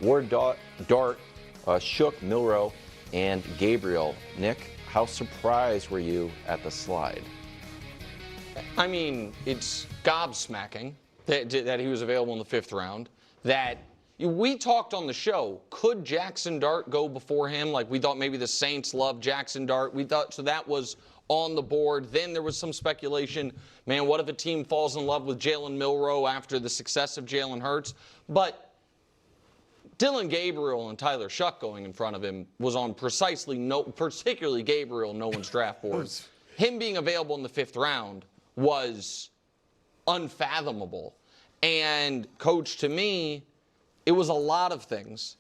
Ward, Dart, Shook, Milroe, and Gabriel. Nick, how surprised were you at the slide? I mean, it's gobsmacking that he was available in the 5th round. That we talked on the show, could Jackson Dart go before him? Like, we thought maybe the Saints loved Jackson Dart. We thought, so that was on the board. Then there was some speculation, man, what if a team falls in love with Jalen Milroe after the success of Jalen Hurts? But Dillon Gabriel and Tyler Shough going in front of him was on particularly Gabriel, no one's draft boards. Him being available in the 5th round was unfathomable. And, Coach, to me, it was a lot of things.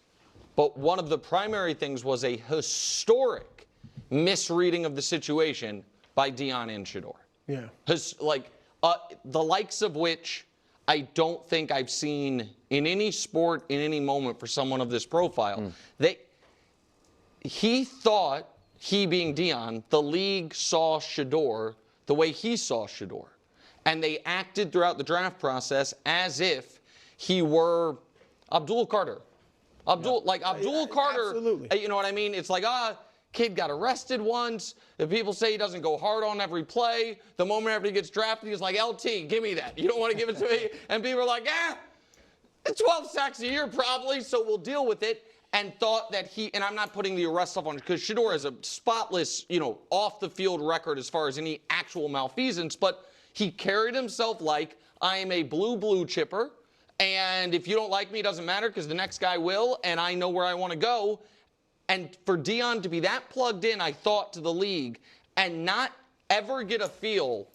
But one of the primary things was a historic misreading of the situation by Deion and Shedeur. Yeah. The likes of which I don't think I've seen in any sport, in any moment for someone of this profile. He thought, he being Deion, the league saw Shedeur the way he saw Shedeur. And they acted throughout the draft process as if he were Abdul Carter. Abdul Carter, absolutely. You know what I mean? It's like, kid got arrested once. The people say he doesn't go hard on every play. The moment after he gets drafted, he's like, LT, give me that. You don't want to give it to me? And people are like, 12 sacks a year probably, so we'll deal with it. And thought that and I'm not putting the arrest stuff on, because Shedeur has a spotless, off the field record as far as any actual malfeasance, but he carried himself like, I am a blue chipper, and if you don't like me, it doesn't matter because the next guy will, and I know where I want to go. And for Deion to be that plugged in, I thought, to the league, and not ever get a feel,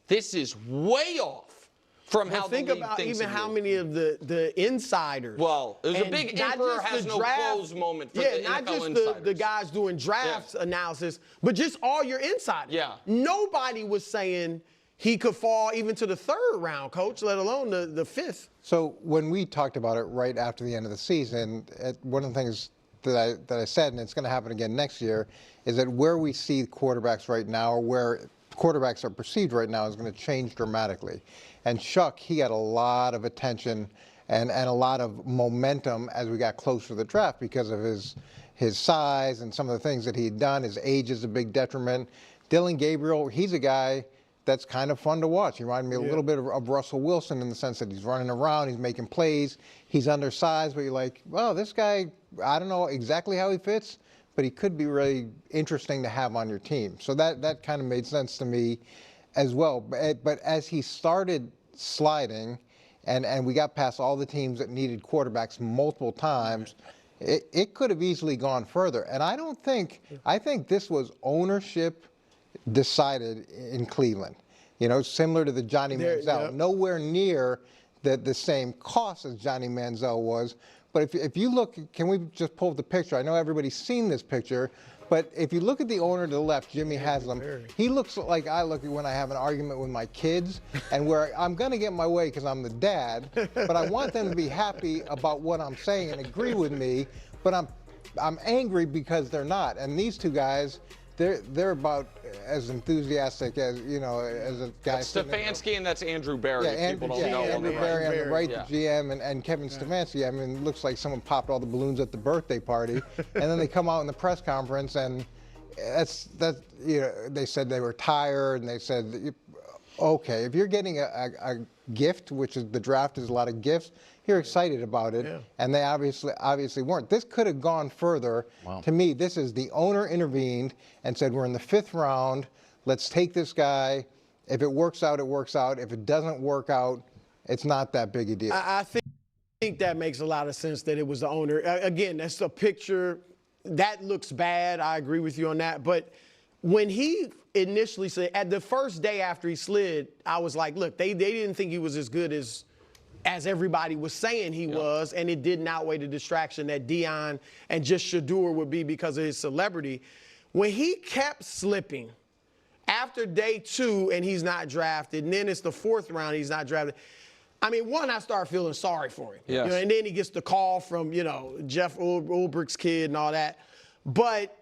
this is way off from how the league thinks. Think about even how many of the insiders. Well, it was a big emperor has no clothes moment for the NFL not just insiders. the guys doing drafts analysis, but just all your insiders. Yeah. Nobody was saying he could fall even to the 3rd round, Coach, let alone the 5th. So when we talked about it right after the end of the season, one of the things that I said, and it's going to happen again next year, is that where we see quarterbacks right now, or where quarterbacks are perceived right now, is going to change dramatically. And Shough, he got a lot of attention and a lot of momentum as we got closer to the draft because of his size and some of the things that he'd done. His age is a big detriment. Dillon Gabriel, he's a guy that's kind of fun to watch. He reminded me a little bit of Russell Wilson in the sense that he's running around, he's making plays, he's undersized, but you're like, well, this guy, I don't know exactly how he fits, but he could be really interesting to have on your team. So that kind of made sense to me as well. But as he started sliding, and we got past all the teams that needed quarterbacks multiple times, it could have easily gone further. And I think this was ownership decided in Cleveland. Similar to the Johnny Manziel. Nowhere near the same cost as Johnny Manziel was. But if you look, can we just pull up the picture? I know everybody's seen this picture, but if you look at the owner to the left, Jimmy Haslam, he looks like I look when I have an argument with my kids, and where I'm going to get my way because I'm the dad, but I want them to be happy about what I'm saying and agree with me, but I'm angry because they're not. And these two guys, they're about as enthusiastic as as a guy. That's Stefanski and that's Andrew Barry. Andrew Barry on the right, the GM, and Kevin Stefanski. I mean, it looks like someone popped all the balloons at the birthday party, and then they come out in the press conference, and they said they were tired, and they said, okay, if you're getting a gift, which is the draft is a lot of gifts, you're excited about it, and they obviously weren't. This could have gone further. Wow. To me, this is the owner intervened and said, we're in the 5th round, let's take this guy. If it works out, it works out. If it doesn't work out, it's not that big a deal. I think that makes a lot of sense that it was the owner. Again, that's a picture. That looks bad. I agree with you on that. But when he initially said, at the first day after he slid, I was like, look, they didn't think he was as good as everybody was saying he was, and it didn't outweigh the distraction that Deion and just Shedeur would be because of his celebrity. When he kept slipping after day 2 and he's not drafted, and then it's the 4th round, he's not drafted. I mean, I start feeling sorry for him. Yes. And then he gets the call from, Jeff Ulbricht's kid and all that. But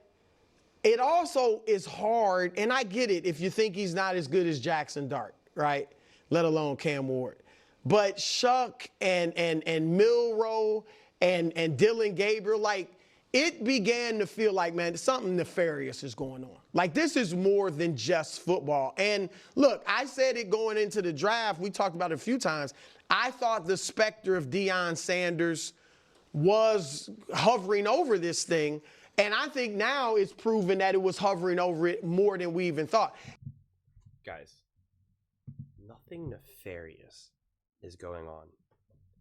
it also is hard, and I get it if you think he's not as good as Jackson Dart, right? Let alone Cam Ward. But Shough and Milroe and Dylan Gabriel, like, it began to feel like, man, something nefarious is going on. Like, this is more than just football. And look, I said it going into the draft. We talked about it a few times. I thought the specter of Deion Sanders was hovering over this thing. And I think now it's proven that it was hovering over it more than we even thought. Guys, nothing nefarious is going on.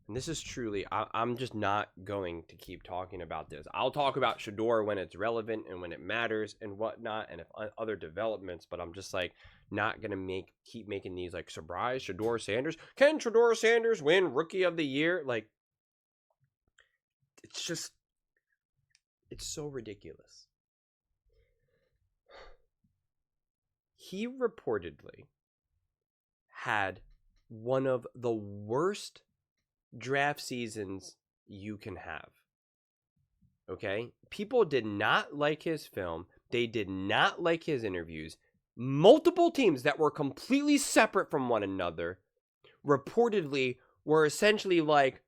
And this is truly, I'm just not going to keep talking about this. I'll talk about Shedeur when it's relevant and when it matters and whatnot, and if other developments, but I'm just like not going to keep making these like surprise Shedeur Sanders. Can Shedeur Sanders win Rookie of the Year? Like, it's so ridiculous. He reportedly had one of the worst draft seasons you can have. Okay? People did not like his film. They did not like his interviews. Multiple teams that were completely separate from one another reportedly were essentially like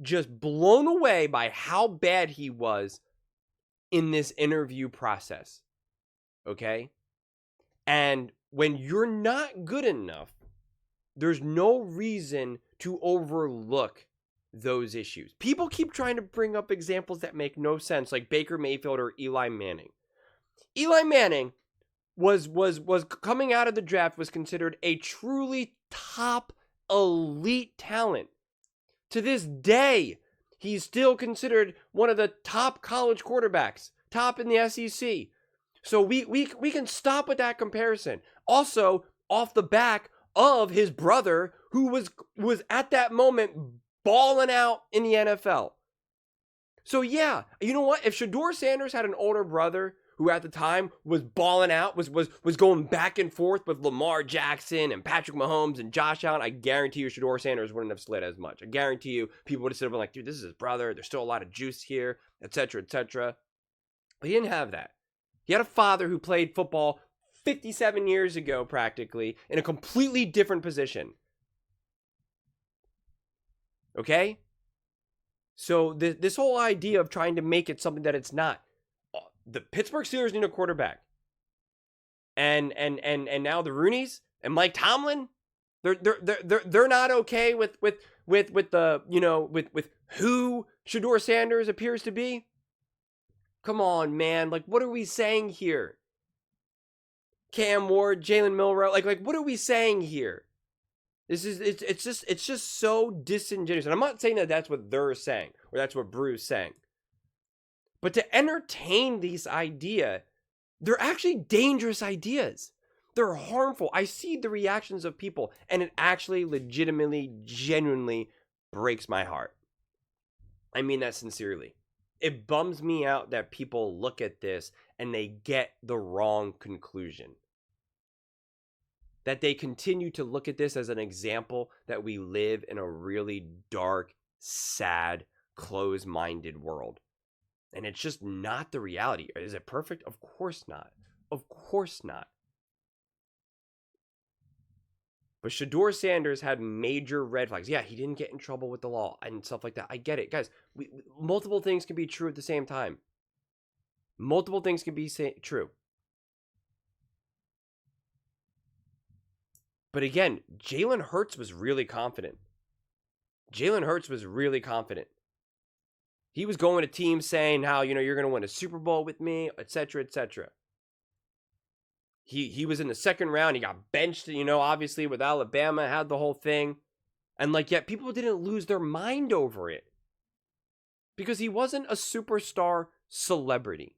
just blown away by how bad he was in this interview process. Okay? And when you're not good enough, there's no reason to overlook those issues. People keep trying to bring up examples that make no sense, like Baker Mayfield or Eli Manning. Eli Manning was coming out of the draft, was considered a truly top elite talent. To this day, he's still considered one of the top college quarterbacks, top in the SEC. So we can stop with that comparison. Also, off the back of his brother, who was at that moment balling out in the NFL. So yeah, you know what? If Shedeur Sanders had an older brother who at the time was balling out, was going back and forth with Lamar Jackson and Patrick Mahomes and Josh Allen, I guarantee you Shedeur Sanders wouldn't have slid as much. I guarantee you people would have said, like, dude, this is his brother. There's still a lot of juice here, etc., etc. But he didn't have that. He had a father who played football 57 years ago, practically, in a completely different position. Okay? So this whole idea of trying to make it something that it's not. The Pittsburgh Steelers need a quarterback. And now the Rooneys and Mike Tomlin, they're not okay with the, you know, with who Shedeur Sanders appears to be. Come on, man. Like, what are we saying here? Cam Ward, Jalen Milroe, like what are we saying here? It's just so disingenuous. And I'm not saying that that's what they're saying or that's what Bruce saying. But to entertain these ideas, they're actually dangerous ideas. They're harmful. I see the reactions of people, and it actually legitimately, genuinely breaks my heart. I mean that sincerely. It bums me out that people look at this and they get the wrong conclusion. That they continue to look at this as an example that we live in a really dark, sad, closed-minded world. And it's just not the reality. Is it perfect? Of course not. Of course not. But Shedeur Sanders had major red flags. Yeah, he didn't get in trouble with the law and stuff like that. I get it. Guys, multiple things can be true at the same time. Multiple things can be true. But again, Jalen Hurts was really confident. Jalen Hurts was really confident. He was going to teams saying how, you know, you're going to win a Super Bowl with me, etc., etc. He was in the second round. He got benched, you know, obviously with Alabama, had the whole thing. And like, yet people didn't lose their mind over it. Because he wasn't a superstar celebrity.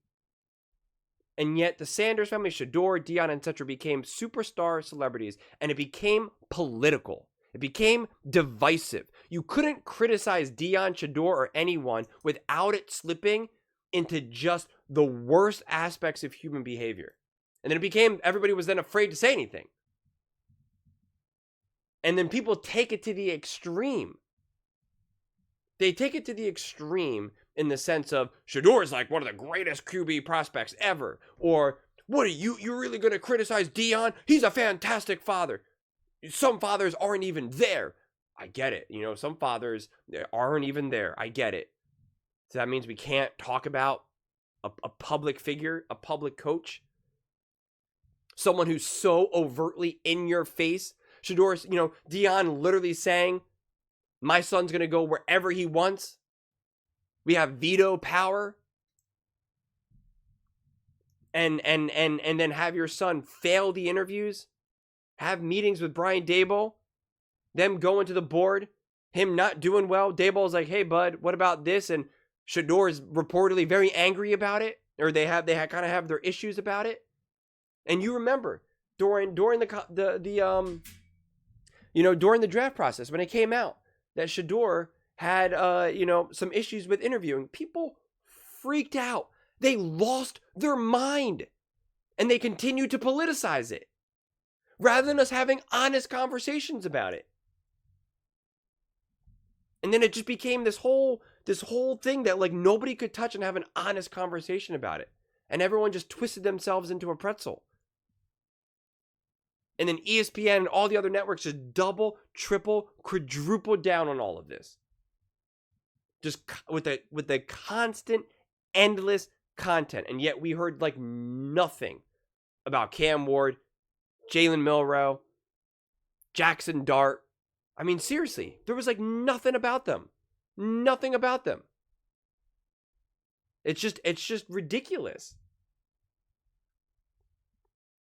And yet the Sanders family, Shedeur, Deion, etc. became superstar celebrities. And it became political. It became divisive. You couldn't criticize Deion, Shedeur, or anyone without it slipping into just the worst aspects of human behavior. And then it became, everybody was then afraid to say anything. And then people take it to the extreme. They take it to the extreme in the sense of, Shedeur is like one of the greatest QB prospects ever. Or, what are you're really going to criticize Deion? He's a fantastic father. Some fathers aren't even there. I get it. You know, some fathers aren't even there. I get it. So that means we can't talk about a public figure, a public coach, someone who's so overtly in your face. Shedeur, Deion literally saying, my son's going to go wherever he wants. We have veto power. And then have your son fail the interviews, have meetings with Brian Daboll, them going to the board, him not doing well. Daboll's like, hey, bud, what about this? And Shedeur is reportedly very angry about it, or they kind of have their issues about it. And you remember during the draft process when it came out that Shedeur had some issues with interviewing, people freaked out. They lost their mind, and they continued to politicize it rather than us having honest conversations about it. And then it just became this whole thing that like nobody could touch and have an honest conversation about it. And everyone just twisted themselves into a pretzel. And then ESPN and all the other networks just double, triple, quadruple down on all of this. Just with the constant, endless content. And yet we heard like nothing about Cam Ward, Jalen Milroe, Jackson Dart. I mean, seriously, there was like nothing about them. Nothing about them. It's just ridiculous.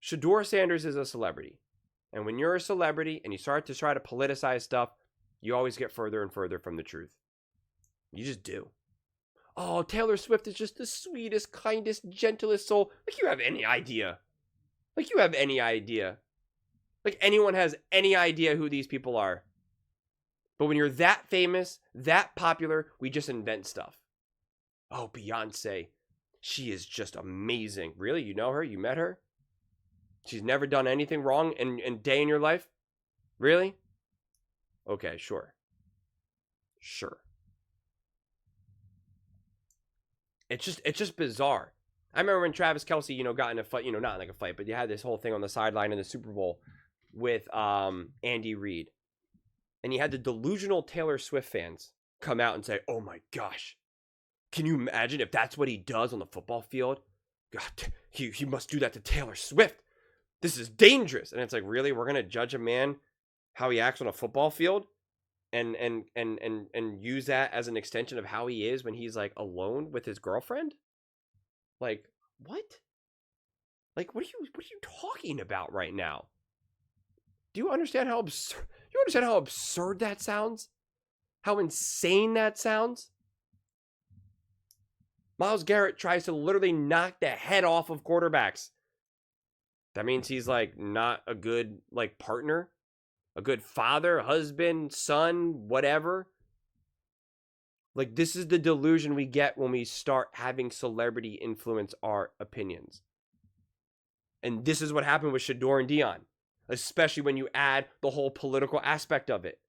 Shedeur Sanders is a celebrity. And when you're a celebrity and you start to try to politicize stuff, you always get further and further from the truth. You just do. Oh, Taylor Swift is just the sweetest, kindest, gentlest soul. Like you have any idea. Like you have any idea. Like anyone has any idea who these people are. But when you're that famous, that popular, we just invent stuff. Oh, Beyonce. She is just amazing. Really? You know her? You met her? She's never done anything wrong in a day in your life? Really? Okay, sure. Sure. It's just bizarre. I remember when Travis Kelce, got in a fight, not like a fight, but you had this whole thing on the sideline in the Super Bowl with Andy Reid. And you had the delusional Taylor Swift fans come out and say, oh my gosh, can you imagine if that's what he does on the football field? God, he must do that to Taylor Swift. This is dangerous. And it's like, really? We're going to judge a man how he acts on a football field and use that as an extension of how he is when he's like alone with his girlfriend? Like, what? Like, what are you talking about right now? Do you understand how absurd that sounds? How insane that sounds? Myles Garrett tries to literally knock the head off of quarterbacks. That means he's like not a good like partner, a good father, husband, son, whatever. Like this is the delusion we get when we start having celebrity influence our opinions. And this is what happened with Shedeur and Deion. Especially when you add the whole political aspect of it.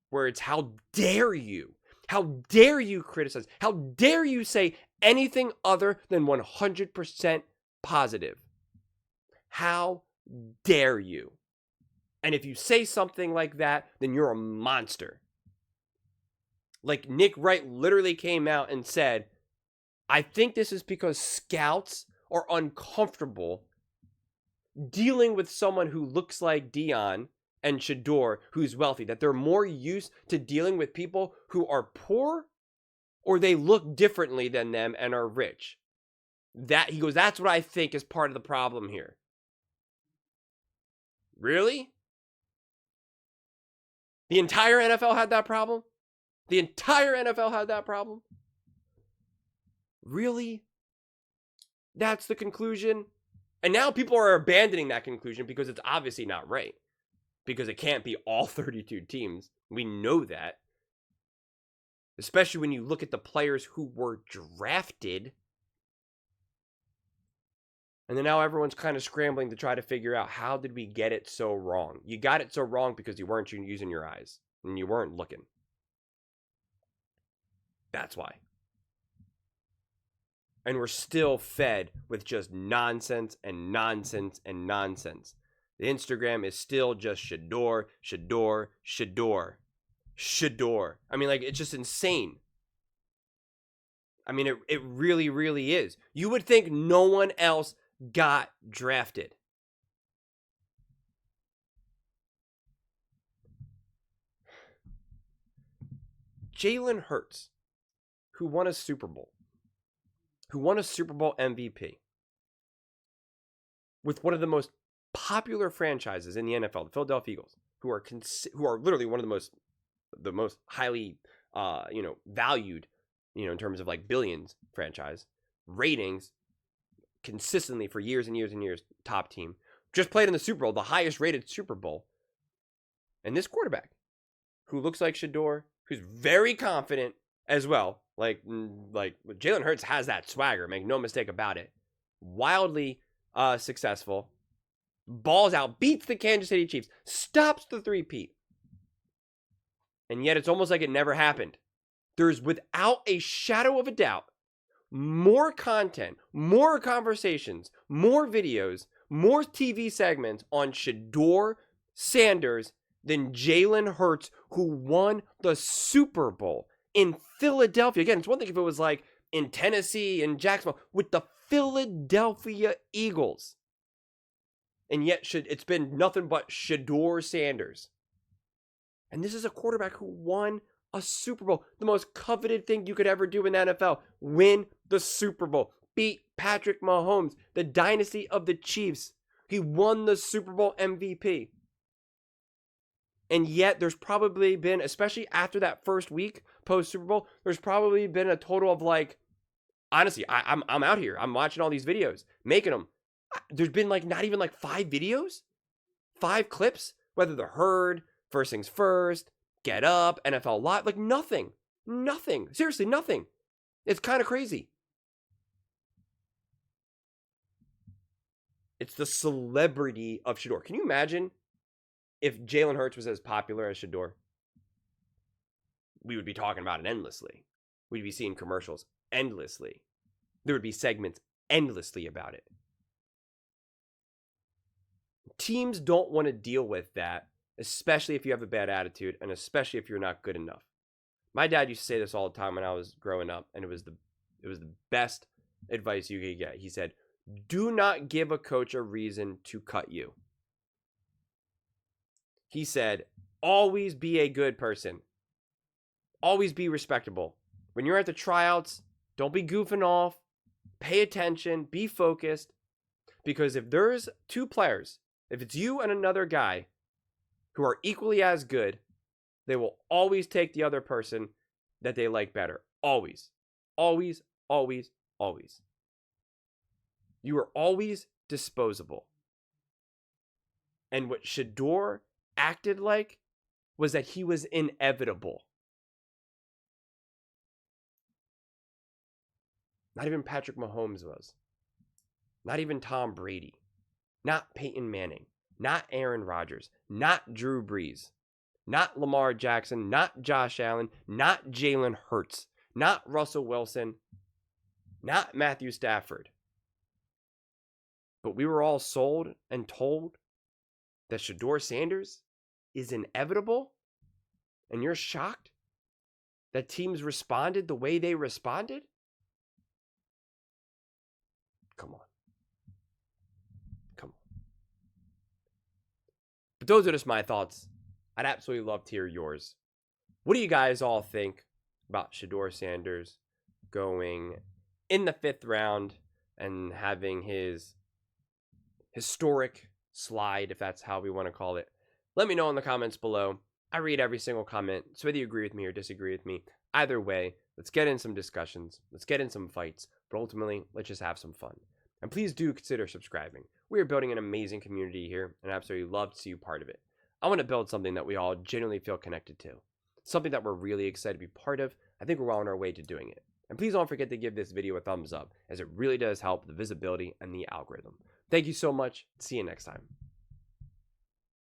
Where it's how dare you? How dare you criticize? How dare you say anything other than 100% positive? How dare you? And if you say something like that, then you're a monster. Like Nick Wright literally came out and said, I think this is because scouts are uncomfortable dealing with someone who looks like Deion and Shedeur, who's wealthy, that they're more used to dealing with people who are poor or they look differently than them and are rich. He goes, that's what I think is part of the problem here. Really? The entire NFL had that problem? The entire NFL had that problem? Really? That's the conclusion? And now people are abandoning that conclusion because it's obviously not right. Because it can't be all 32 teams. We know that. Especially when you look at the players who were drafted. And then now everyone's kind of scrambling to try to figure out how did we get it so wrong? You got it so wrong because you weren't using your eyes. And you weren't looking. That's why. And we're still fed with just nonsense and nonsense and nonsense. The Instagram is still just Shedeur, Shedeur, Shedeur, Shedeur. I mean, like, it's just insane. I mean, it really, really is. You would think no one else got drafted. Jalen Hurts, who won a Super Bowl, who won a Super Bowl MVP with one of the most popular franchises in the NFL, the Philadelphia Eagles, who are literally one of the most highly valued, in terms of like billions franchise ratings, consistently for years and years and years, top team, just played in the Super Bowl, the highest rated Super Bowl. And this quarterback, who looks like Shedeur, who's very confident as well, like Jalen Hurts has that swagger, make no mistake about it. Wildly successful, balls out, beats the Kansas City Chiefs, stops the three-peat. And yet it's almost like it never happened. There's, without a shadow of a doubt, more content, more conversations, more videos, more TV segments on Shedeur Sanders than Jalen Hurts, who won the Super Bowl in Philadelphia. Again, it's one thing if it was like in Tennessee and Jacksonville with the Philadelphia Eagles. And yet it's been nothing but Shedeur Sanders. And this is a quarterback who won a Super Bowl, the most coveted thing you could ever do in the NFL. Win the Super Bowl. Beat Patrick Mahomes, the dynasty of the Chiefs. He won the Super Bowl MVP. And yet there's probably been, especially after that first week post-Super Bowl, there's probably been a total of like, honestly, I'm out here. I'm watching all these videos, making them. There's been like not even like 5 videos, 5 clips, whether they're Herd, First Things First, Get Up, NFL Live, like nothing. Seriously, nothing. It's kind of crazy. It's the celebrity of Shedeur. Can you imagine if Jalen Hurts was as popular as Shedeur? We would be talking about it endlessly. We'd be seeing commercials endlessly. There would be segments endlessly about it. Teams don't want to deal with that, especially if you have a bad attitude and especially if you're not good enough. My dad used to say this all the time when I was growing up, and it was the best advice you could get. He said, "Do not give a coach a reason to cut you." He said, "Always be a good person. Always be respectable. When you're at the tryouts, don't be goofing off. Pay attention, be focused, because if there's 2 players, if it's you and another guy who are equally as good, they will always take the other person that they like better. Always. Always, always, always. You are always disposable." And what Shedeur acted like was that he was inevitable. Not even Patrick Mahomes was. Not even Tom Brady. Not Peyton Manning. Not Aaron Rodgers. Not Drew Brees. Not Lamar Jackson. Not Josh Allen. Not Jalen Hurts. Not Russell Wilson. Not Matthew Stafford. But we were all sold and told that Shedeur Sanders is inevitable? And you're shocked that teams responded the way they responded? Come on. But those are just my thoughts. I'd absolutely love to hear yours. What do you guys all think about Shedeur Sanders going in the 5th round and having his historic slide, if that's how we want to call it? Let me know in the comments below. I read every single comment, so whether you agree with me or disagree with me, either way, let's get in some discussions, let's get in some fights, but ultimately, let's just have some fun. And please do consider subscribing. We are building an amazing community here, and I absolutely love to see you part of it. I want to build something that we all genuinely feel connected to, something that we're really excited to be part of. I think we're well on our way to doing it. And please don't forget to give this video a thumbs up, as it really does help the visibility and the algorithm. Thank you so much. See you next time.